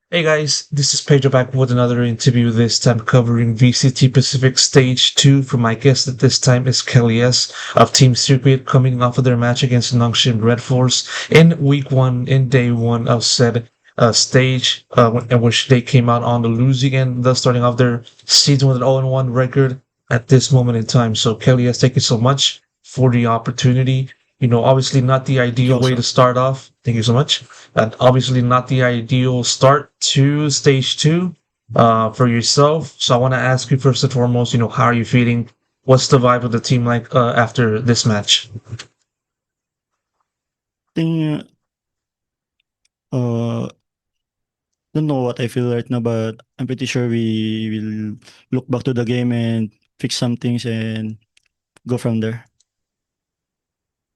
Hey guys, this is Pedro back with another interview, this time covering VCT Pacific Stage 2 for my guest at this time is kellyS of Team Secret coming off of their match against Nongshim RedForce in week 1, in day 1 of said stage, in which they came out on the losing end, thus starting off their season with an 0-1 record at this moment in time. So kellyS, thank you so much for the opportunity. Obviously not the Thank you ideal way to also. start off. Thank you so much. And obviously not the ideal start to stage two for yourself. So I want to ask you first and foremost, how are you feeling? What's the vibe of the team like after this match? Think uh don't know what I feel right now, but I'm pretty sure we will look back to the game and fix some things and go from there.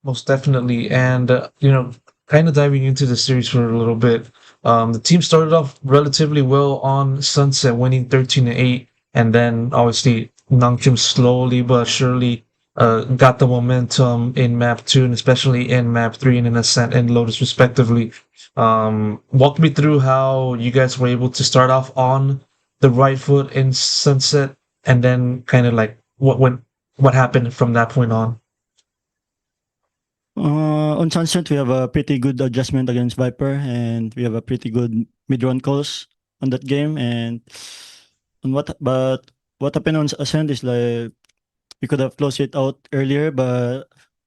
Most definitely. And, kind of diving into the series for a little bit. The team started off relatively well on Sunset, winning 13-8. And then obviously Nongshim slowly but surely got the momentum in map 2 and especially in map 3 and in Ascent and Lotus respectively. Walk me through how you guys were able to start off on the right foot in Sunset and then kind of like what happened from that point on. On Sunset, we have a pretty good adjustment against Viper, and we have a pretty good mid-run calls on that game. And what happened on Ascent is like we could have closed it out earlier, but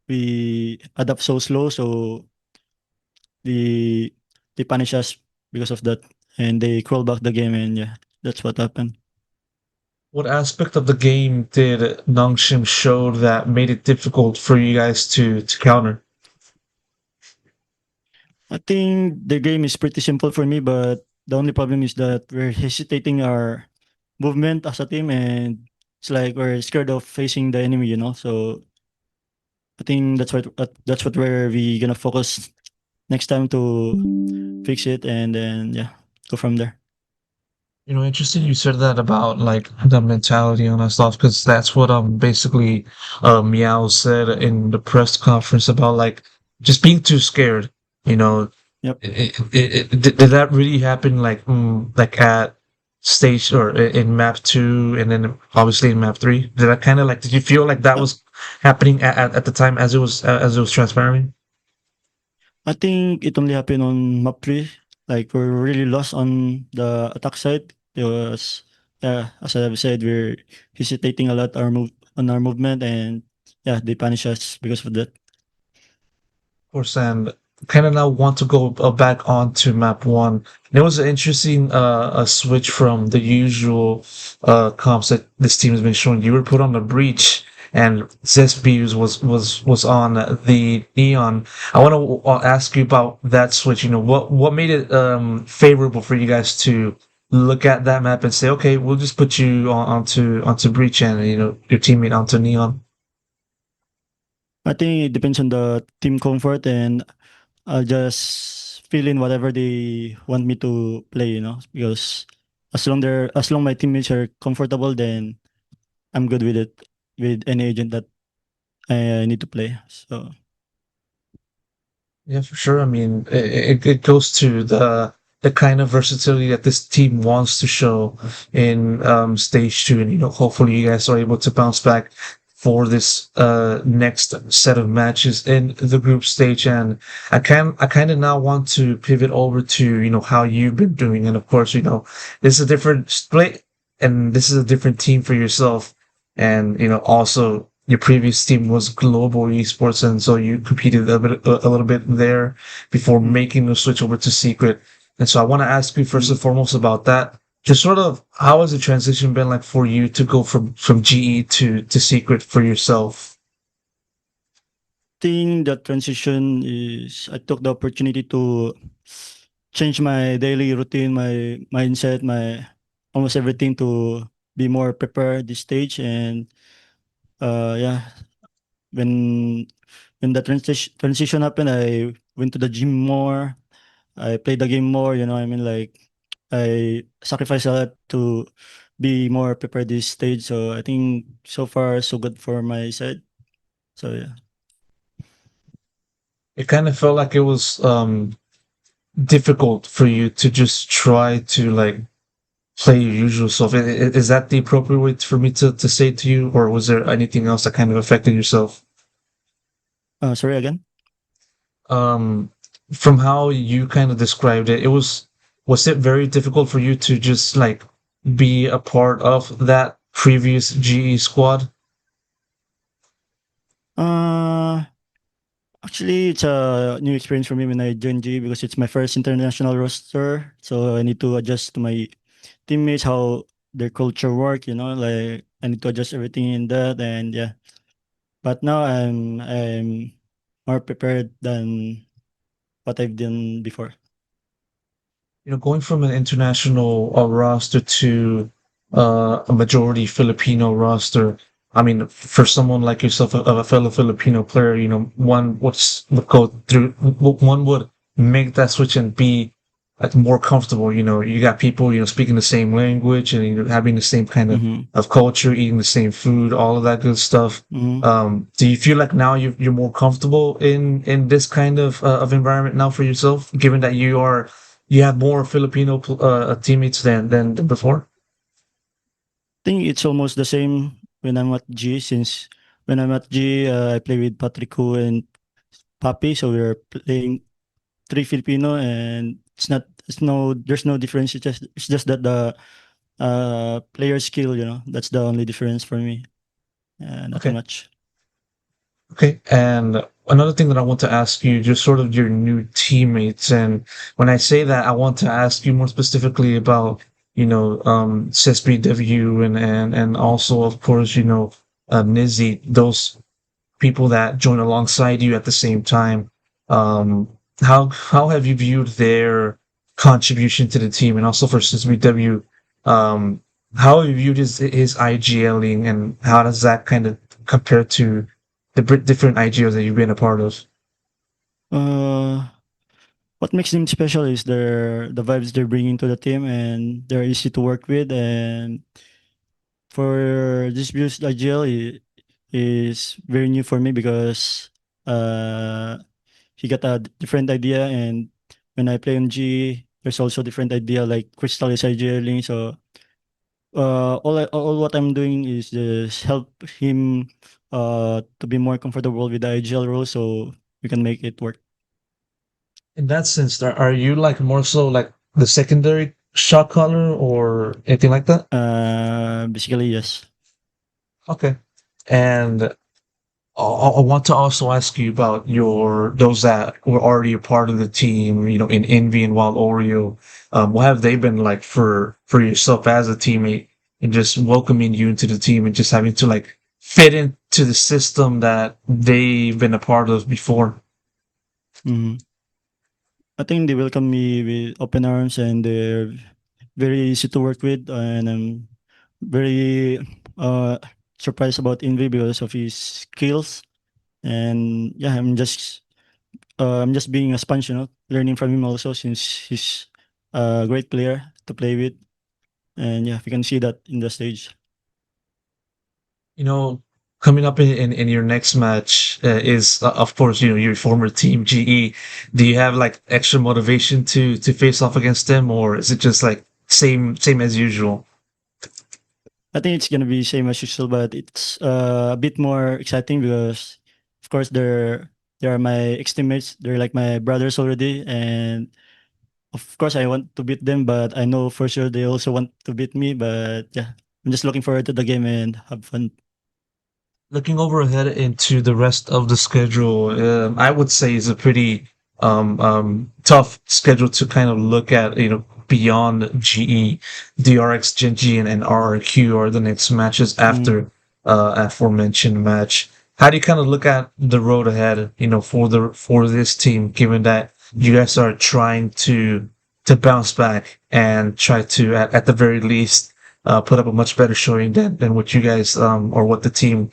we adapt so slow, so they they punish us because of that, and they crawl back the game, and yeah, that's what happened. What aspect of the game did Nongshim show that made it difficult for you guys to counter? I think the game is pretty simple for me, but the only problem is that we're hesitating our movement as a team, and it's like we're scared of facing the enemy, So I think that's what where we gonna focus next time to fix it, and then yeah, go from there. Interesting you said that about like the mentality on that stuff because that's what basically Meow said in the press conference about like just being too scared. You know, Yep. did that really happen like at stage or in map 2 and then obviously in map 3? Did that kind of like did you feel like that Uh, was happening at the time as it was transpiring? I think it only happened on map 3. Like, we're really lost on the attack side. It was, yeah, as I've said, we're hesitating a lot on our movement, and yeah, they punish us because of that. Course, and kind of now want to go back onto map 1. There was an interesting a switch from the usual comps that this team has been showing. You were put on the breach, and Zespears was on the neon. I want to ask you about that switch. What made it favorable for you guys to look at that map and say, okay, we'll just put you onto breach and your teammate onto neon. I think it depends on the team comfort, and I'll just fill in whatever they want me to play, because as long my teammates are comfortable, then I'm good with it, with any agent that I need to play. So Yeah, for sure. I mean, it goes to the kind of versatility that this team wants to show in stage 2, and hopefully you guys are able to bounce back for this next set of matches in the group stage. And I kind of now want to pivot over to how you've been doing, and of course this is a different split, and this is a different team for yourself, and also your previous team was Global Esports, and so you competed a little bit there before mm, making the switch over to Secret. And so I want to ask you first mm. and foremost about that. Just sort of how has the transition been like for you to go from GE to Secret for yourself? Think that transition is I took the opportunity to change my daily routine, my mindset, my almost everything to be more prepared this stage. And yeah, when when the transition happened, I went to the gym more. I played the game more. I mean, like, I sacrificed a lot to be more prepared this stage. So I think so far so good for my side. So yeah. It kind of felt like it was difficult for you to just try to like play your usual self? Is that the appropriate way for me to say it to you, or was there anything else that kind of affected yourself? Sorry again. Um, from how you kind of described it, was it very difficult for you to just like be a part of that previous GE squad? Uh, Actually, it's a new experience for me when I joined G because it's my first international roster. So I need to adjust to my teammates, how their culture work. Like I need to adjust everything in that, and yeah. But now I'm more prepared than what I've done before. Going from an international roster to a majority Filipino roster. I mean, for someone like yourself, a fellow Filipino player, one would go through, one would make that switch and be like more comfortable. You got people, speaking the same language and having the same kind Mm-hmm. of culture, eating the same food, all of that good stuff. Mm-hmm. Do you feel like now you're more comfortable in this kind of environment now for yourself, given that you have more Filipino teammates than before? Think it's almost the same when I'm at G. Since when I'm at G, I play with Patrico and Papi, so we're playing three Filipino, and there's no difference. It's just that the player skill, that's the only difference for me. Nothing Okay. much. Okay. And another thing that I want to ask you, just sort of your new teammates. And when I say that, I want to ask you more specifically about, CSBW and also, of course, Nizzy, those people that join alongside you at the same time. Um, how have you viewed their contribution to the team, and also for SSBW? Um, how have you viewed his IGLing, and how does that kind of compare to the different IGLs that you've been a part of? Uh, what makes them special is the vibes they're bringing to the team, and they're easy to work with. And for this views IGL is very new for me because uh he got a different idea, and when I play on G, there's also different idea like Crystal is IGLing. So all what I'm doing is just help him to be more comfortable with the IGL role, so we can make it work. In that sense, are you like more so like the secondary shot caller or anything like that? Basically, yes. Okay. And I want to also ask you about those that were already a part of the team, in Envy and Wild Oreo. What have they been like for yourself as a teammate and just welcoming you into the team and just having to like fit into the system that they've been a part of before? Mhm. I think they welcome me with open arms, and they're very easy to work with, and I'm very surprised about Envy because of his skills. And yeah, I'm just being a sponge, learning from him also since he's a great player to play with. And yeah, we can see that in the stage. You know, Coming up in your next match is of course your former team GE. Do you have like extra motivation to face off against them, or is it just like same as usual? I think it's gonna be same as usual, but it's a bit more exciting because, of course, they are my ex teammates. They're like my brothers already, and of course, I want to beat them. But I know for sure they also want to beat me. But yeah, I'm just looking forward to the game and have fun. Looking over ahead into the rest of the schedule, I would say is a pretty tough schedule to kind of look at. Beyond GE, DRX, Gen.G, and RRQ are the next matches Mm. after aforementioned match. How do you kind of look at the road ahead? For this team, given that you guys are trying to bounce back and try to at the very least put up a much better showing than what you guys or what the team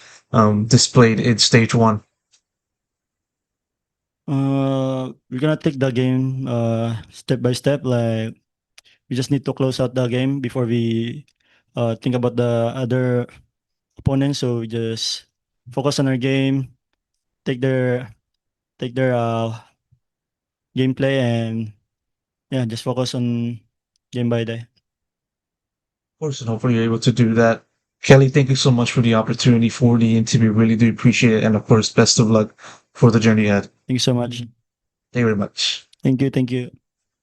displayed in stage one. We're gonna take the game step by step. Like we just need to close out the game before we think about the other opponents. So we just focus on our game, take their take their gameplay, and yeah, just focus on game by day. Of course, and hopefully you're able to do that. Kelly, thank you so much for the opportunity for the interview. Really do appreciate it. And of course, best of luck for the journey ahead. Thank you so much. Thank you very much. Thank you. Thank you.